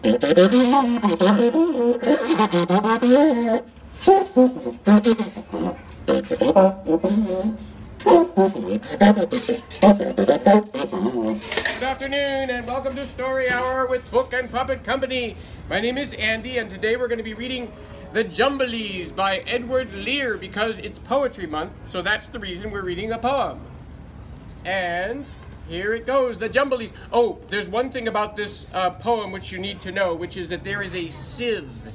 Good afternoon and welcome to Story Hour with Book and Puppet Company. My name is Andy and today we're going to be reading The Jumblies by Edward Lear because it's poetry month, so that's the reason we're reading a poem. And here it goes, The Jumblies. Oh, there's one thing about this poem which you need to know, which is that there is a sieve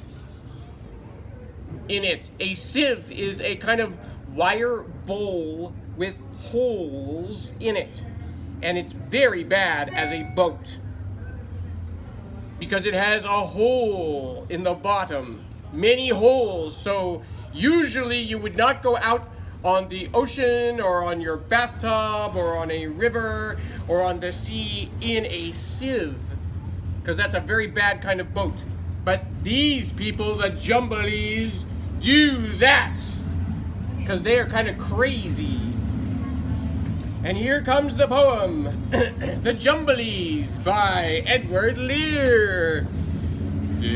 in it. A sieve is a kind of wire bowl with holes in it. And it's very bad as a boat because it has a hole in the bottom, many holes. So usually you would not go out on the ocean or on your bathtub or on a river or on the sea in a sieve because that's a very bad kind of boat. But these people, the Jumblies, do that because they are kind of crazy. And here comes the poem, The Jumblies by Edward Lear. They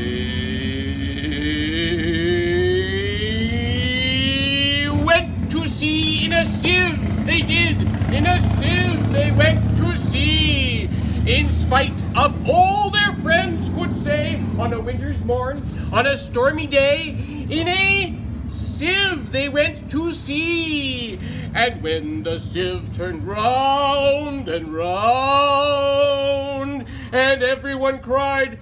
went to sea in a sieve, they did, in a sieve they went to sea. In spite of all their friends could say, on a winter's morn, on a stormy day, in a sieve they went to sea. And when the sieve turned round and round, and everyone cried,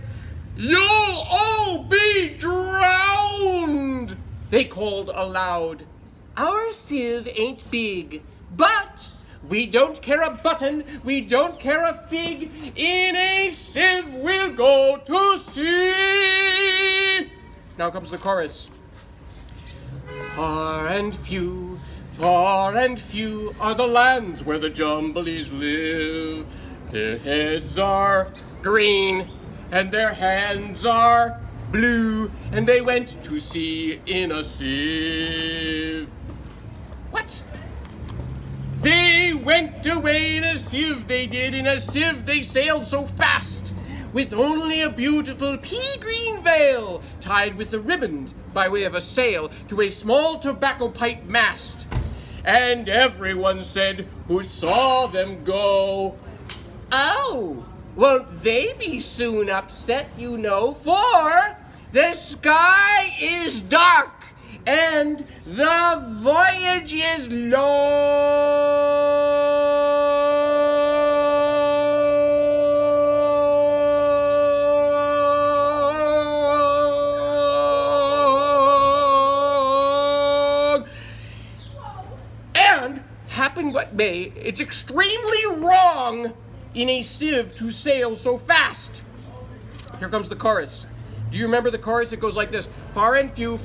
"You'll all be drowned!" they called aloud, "Our sieve ain't big, but we don't care a button, we don't care a fig, in a sieve we'll go to sea." Now comes the chorus. Far and few are the lands where the Jumblies live. Their heads are green and their hands are blue, and they went to sea in a sieve. What? They went away in a sieve, they did. In a sieve they sailed so fast, with only a beautiful pea-green veil tied with a ribbon by way of a sail to a small tobacco pipe mast. And everyone said, who saw them go, "Oh, won't they be soon upset, you know, for the sky is dark and the voyage is long." Happen what may, it's extremely wrong in a sieve to sail so fast. Here comes the chorus. Do you remember the chorus? It goes like this. Far and few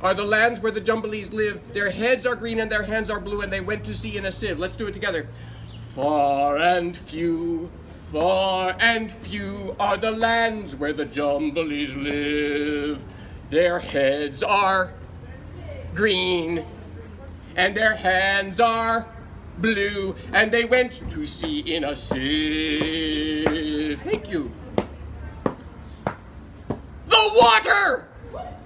are the lands where the Jumblies live. Their heads are green and their hands are blue, and they went to sea in a sieve. Let's do it together. Far and few are the lands where the Jumblies live. Their heads are green and their hands are blue, and they went to sea in a sieve. Thank you. The water!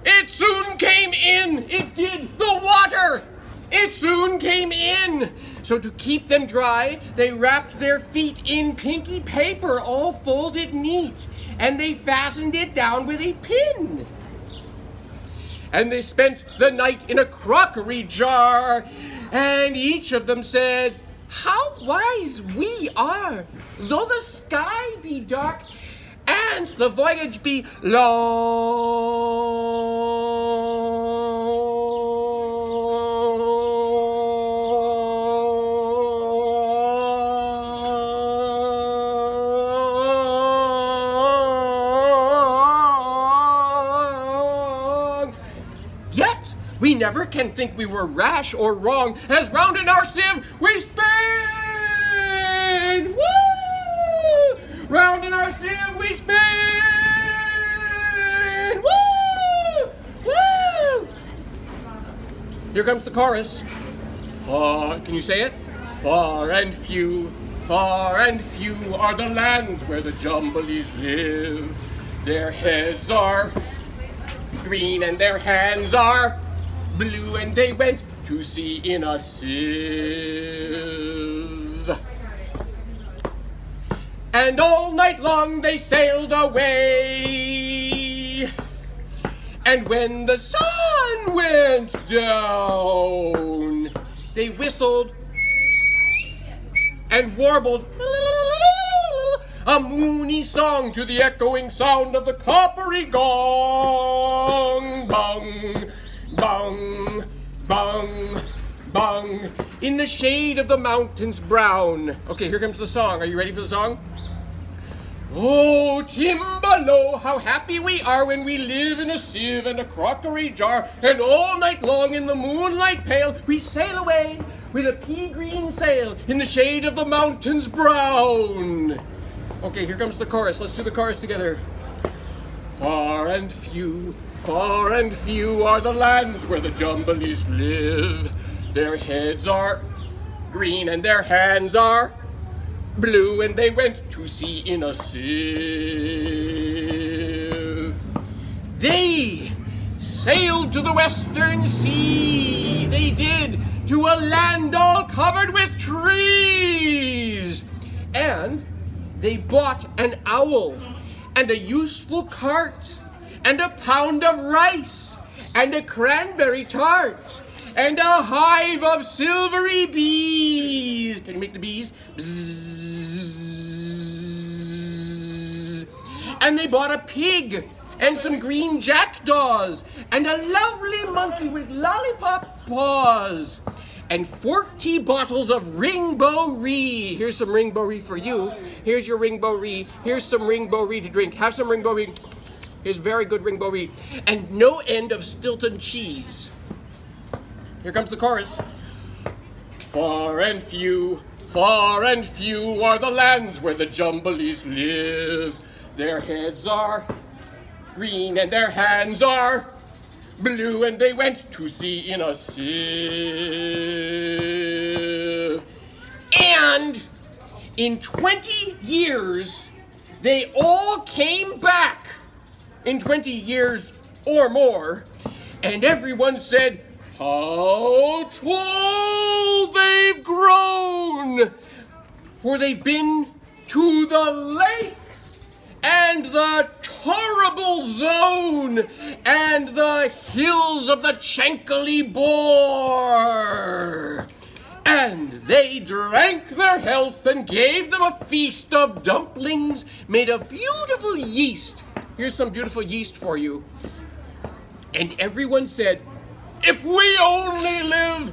It soon came in. It did. The water! It soon came in. So to keep them dry, they wrapped their feet in pinky paper, all folded neat, and they fastened it down with a pin. And they spent the night in a crockery jar, and each of them said, "How wise we are, though the sky be dark and the voyage be long." Yet we never can think we were rash or wrong, as round in our sieve we spin. Woo! Round in our sieve we spin. Woo! Woo! Here comes the chorus. Far, can you say it? Far and few are the lands where the Jumblies live. Their heads are green and their hands are blue, and they went to sea in a sieve. And all night long they sailed away. And when the sun went down, they whistled and warbled a moony song to the echoing sound of the coppery gong. Bong, bong, bong, bong, in the shade of the mountains brown. Okay, here comes the song. Are you ready for the song? Oh, Timbalo, how happy we are when we live in a sieve and a crockery jar, and all night long in the moonlight pale we sail away with a pea-green sail in the shade of the mountains brown. Okay, here comes the chorus. Let's do the chorus together. Far and few are the lands where the Jumblies live. Their heads are green and their hands are blue, and they went to sea in a sieve. They sailed to the western sea. They did, to a land all covered with trees. And they bought an owl and a useful cart and a pound of rice and a cranberry tart and a hive of silvery bees. Can you make the bees? Bzzz. And they bought a pig and some green jackdaws and a lovely monkey with lollipop paws and 40 bottles of ring-bo-ree. Here's some ring-bo-ree for you. Here's your ring-bo-ree. Here's some ring-bo-ree to drink. Have some ring-bo-ree. Here's very good ring-bo-ree. And no end of Stilton cheese. Here comes the chorus. Far and few are the lands where the Jumblies live. Their heads are green and their hands are blue, and they went to sea in a sieve. And in 20 years, they all came back. In 20 years or more, and everyone said, how tall they've grown, for they've been to the lakes and the torrible zone and the hills of the Chankly Boar. And they drank their health and gave them a feast of dumplings made of beautiful yeast. Here's some beautiful yeast for you. And everyone said, if we only live,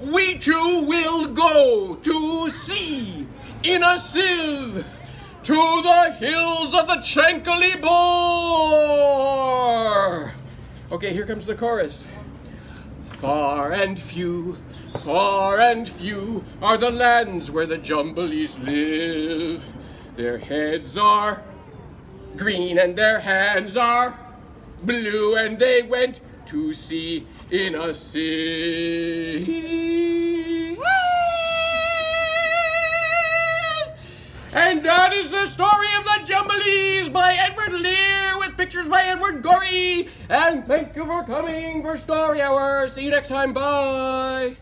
we too will go to sea in a sieve to the hills of the Chankly Boar. Okay, here comes the chorus. Far and few are the lands where the Jumblies live. Their heads are green and their hands are blue, and they went to sea in a sieve. And that is the story of the Jumblies by Edward Lear, with pictures by Edward Gorey. And thank you for coming for Story Hour. See you next time. Bye.